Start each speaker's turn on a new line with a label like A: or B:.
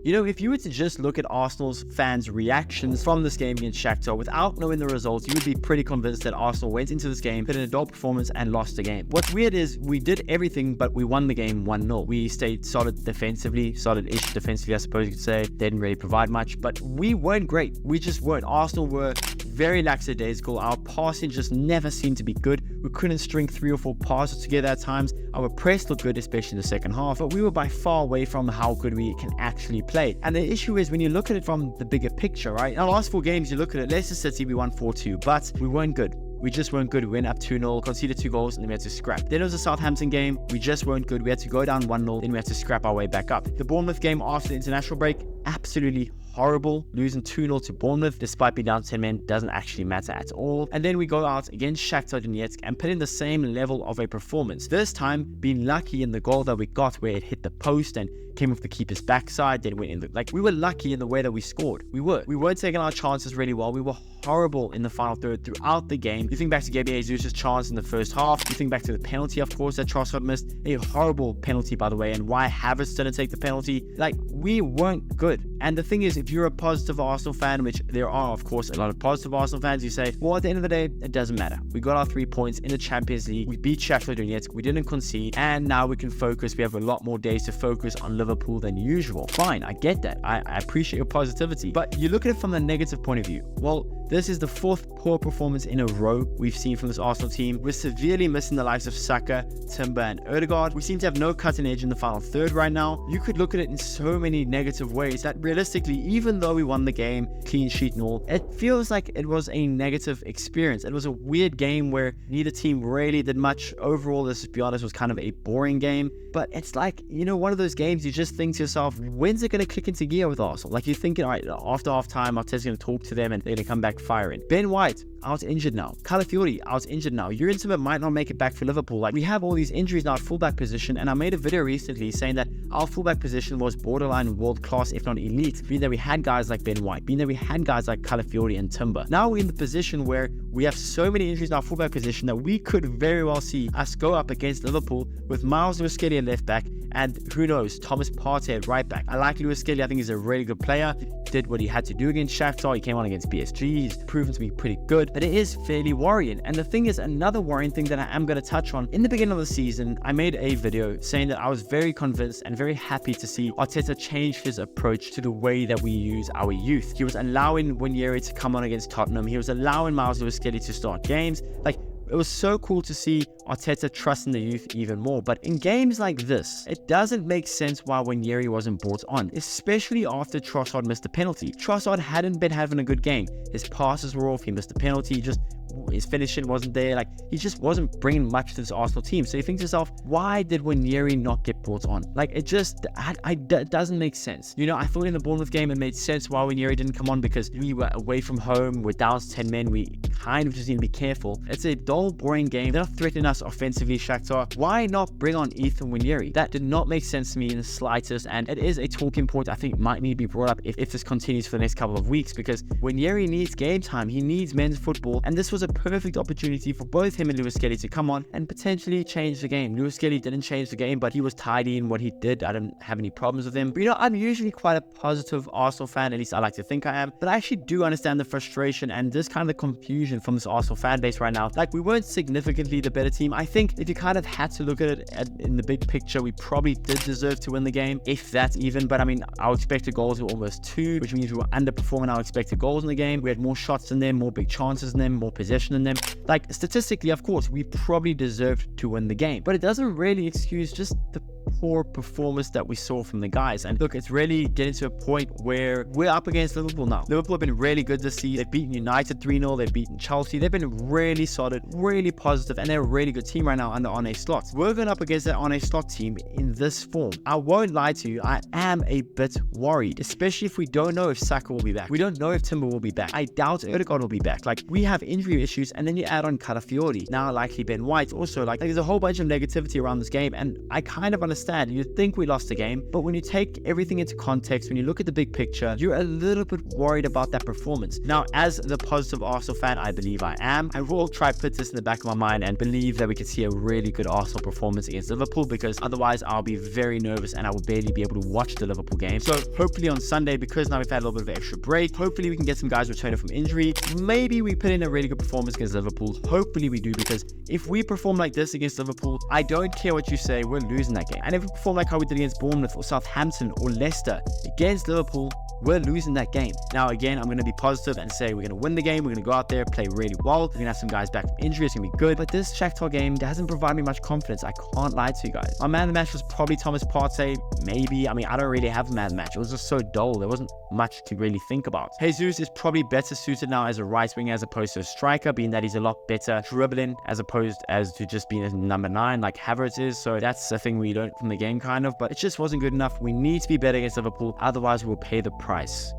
A: You know, if you were to just look at Arsenal's fans' reactions from this game against Shakhtar without knowing the results, you would be pretty convinced that Arsenal went into this game, put in a dull performance and lost the game. What's weird is we did everything, but we won the game 1-0. We stayed solid defensively, solid-ish defensively, I suppose you could say. They didn't really provide much, but we weren't great. We just weren't. Arsenal were very lackadaisical. Our passing just never seemed to be good. We couldn't string 3 or 4 passes together at times. Our press looked good, especially in the second half, but we were by far away from how good we can actually play. And the issue is when you look at it from the bigger picture, right? In our last 4 games, you look at it, Leicester City, we won 4-2, but we weren't good. We just weren't good. We went up 2-0, conceded 2 goals, and then we had to scrap. Then it was a Southampton game. We just weren't good. We had to go down 1-0, then we had to scrap our way back up. The Bournemouth game after the international break, absolutely horrible. Losing 2-0 to Bournemouth, despite being down 10 men, doesn't actually matter at all. And then we go out against Shaktar Donetsk and put in the same level of a performance. This time, being lucky in the goal that we got where it hit the post and came off the keeper's backside, then went in we were lucky in the way that we scored. We weren't taking our chances really well. We were horrible in the final third throughout the game. You think back to Gabriel Jesus' chance in the first half. You think back to the penalty, of course, that Trossard missed. A horrible penalty, by the way, and why Havertz didn't take the penalty. We weren't good. And the thing is, if you're a positive Arsenal fan, which there are, of course, a lot of positive Arsenal fans, you say, well, at the end of the day, it doesn't matter. We got our 3 points in the Champions League. We beat Shakhtar Donetsk. We didn't concede. And now we can focus. We have a lot more days to focus on Liverpool than usual. Fine, I get that. I appreciate your positivity. But you look at it from the negative point of view. Well, this is the 4th poor performance in a row we've seen from this Arsenal team. We're severely missing the likes of Saka, Timber, and Odegaard. We seem to have no cutting edge in the final third right now. You could look at it in so many negative ways that realistically, even though we won the game, clean sheet and all, it feels like it was a negative experience. It was a weird game where neither team really did much. Overall, let's be honest, was kind of a boring game. But it's like, you know, one of those games you just think to yourself, when's it going to click into gear with Arsenal? Like you're thinking, all right, after half time, Arteta's going to talk to them and they're going to come back firing. Ben White, out injured now. Calafiori, out injured now. Timber might not make it back for Liverpool. We have all these injuries now at fullback position, and I made a video recently saying that our fullback position was borderline world class, if not elite, being that we had guys like Ben White, being that we had guys like Calafiori and Timber. Now we're in the position where we have so many injuries in our fullback position that we could very well see us go up against Liverpool with Miles Lewis-Skelly at left back, and who knows, Thomas Partey at right back. I like Lewis-Skelly. I think he's a really good player. Did what he had to do against Shakhtar. He came on against PSG. He's proven to be pretty good, but it is fairly worrying. And the thing is, another worrying thing that I am going to touch on, in the beginning of the season, I made a video saying that I was very convinced and very happy to see Arteta change his approach to the way that we use our youth. He was allowing Wanyeri to come on against Tottenham. He was allowing Miles Lewis-Skelly to start games. It was so cool to see Arteta trusting the youth even more. But in games like this, it doesn't make sense why Wanyeri wasn't brought on, especially after Trossard missed a penalty. Trossard hadn't been having a good game. His passes were off. He missed a penalty. His finishing wasn't there. He just wasn't bringing much to this Arsenal team. So you think to yourself, why did Wanyeri not get brought on? It doesn't make sense. You know, I thought in the Bournemouth game it made sense why Wanyeri didn't come on, because we were away from home. We're down 10 men. We kind of just need to be careful. It's a dull, boring game. They're not threatening us offensively, Shakhtar. Why not bring on Ethan Wanyeri? That did not make sense to me in the slightest, and it is a talking point I think might need to be brought up if this continues for the next couple of weeks, because Wanyeri needs game time. He needs men's football, and this was a perfect opportunity for both him and Lewis-Skelly to come on and potentially change the game. Lewis-Skelly didn't change the game, but he was tidy in what he did. I didn't have any problems with him. But, you know, I'm usually quite a positive Arsenal fan, at least I like to think I am, but I actually do understand the frustration and this kind of confusion from this Arsenal fan base right now. We weren't significantly the better team. I think if you kind of had to look at it in the big picture, we probably did deserve to win the game, if that's even. But I mean, our expected goals were almost 2, which means we were underperforming our expected goals in the game. We had more shots than them, more big chances than them, more possession than them. Statistically, of course, we probably deserved to win the game, but it doesn't really excuse just the poor performance that we saw from the guys. And look, it's really getting to a point where we're up against Liverpool now. Liverpool have been really good this season. They've beaten United 3-0. They've beaten Chelsea. They've been really solid, really positive, and they're a really good team right now under Arne Slot. We're going up against that Arne Slot team in this form. I won't lie to you, I am a bit worried, especially if we don't know if Saka will be back. We don't know if Timber will be back. I doubt Odegaard will be back. We have injury issues, and then you add on Calafiori, now likely Ben White. Also, there's a whole bunch of negativity around this game, and I kind of understand understand. You think we lost the game, but when you take everything into context, when you look at the big picture, you're a little bit worried about that performance. Now, as the positive Arsenal fan I believe I am, I will try to put this in the back of my mind and believe that we can see a really good Arsenal performance against Liverpool, because otherwise I'll be very nervous and I will barely be able to watch the Liverpool game. So hopefully on Sunday, because now we've had a little bit of an extra break, hopefully we can get some guys returning from injury. Maybe we put in a really good performance against Liverpool. Hopefully we do, because if we perform like this against Liverpool, I don't care what you say, we're losing that game. And if we perform like how we did against Bournemouth or Southampton or Leicester against Liverpool, we're losing that game. Now, again, I'm going to be positive and say we're going to win the game. We're going to go out there, play really well. We're going to have some guys back from injury. It's going to be good. But this Shakhtar game doesn't provide me much confidence. I can't lie to you guys. My man of the match was probably Thomas Partey. Maybe. I mean, I don't really have a man of the match. It was just so dull. There wasn't much to really think about. Jesus is probably better suited now as a right winger as opposed to a striker, being that he's a lot better dribbling as opposed as to just being a number 9 like Havertz is. So that's a thing we learned from the game kind of. But it just wasn't good enough. We need to be better against Liverpool. Otherwise, we'll pay the price.